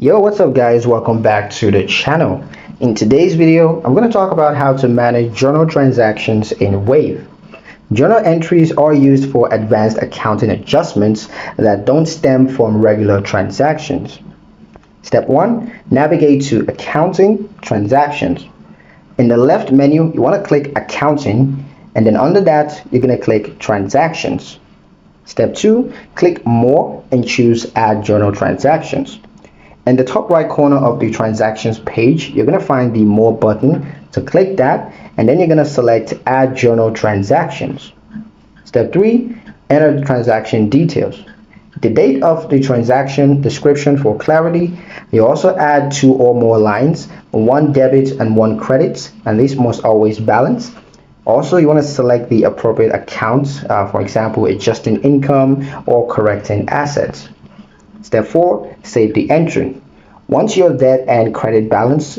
Yo, what's up guys? Welcome back to the channel. In today's video, I'm going to talk about how to manage journal transactions in Wave. Journal entries are used for advanced accounting adjustments that don't stem from regular transactions. Step 1. Navigate to Accounting Transactions. In the left menu, you want to click Accounting, and then under that, you're going to click Transactions. Step 2. Click More and choose Add Journal Transactions. In the top right corner of the transactions page, you're going to find the More button. So click that, and then you're going to select Add Journal Transactions. Step 3. Enter the transaction details. The date of the transaction description for clarity. You also add 2 or more lines, 1 debit and 1 credit, and these must always balance. Also, you want to select the appropriate accounts, for example, adjusting income or correcting assets. Step 4. Save the entry. Once your debt and credit balance,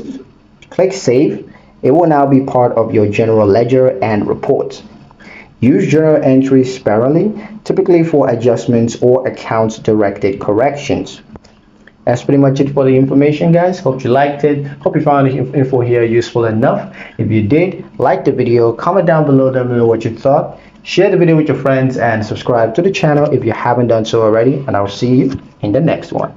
click Save. It will now be part of your general ledger and reports. Use journal entries sparingly, typically for adjustments or accounts-directed corrections. That's pretty much it for the information, guys. Hope you liked it. Hope you found the info here useful enough. If you did, like the video, comment down below, let me know what you thought. Share the video with your friends and subscribe to the channel if you haven't done so already. And I'll see you in the next one.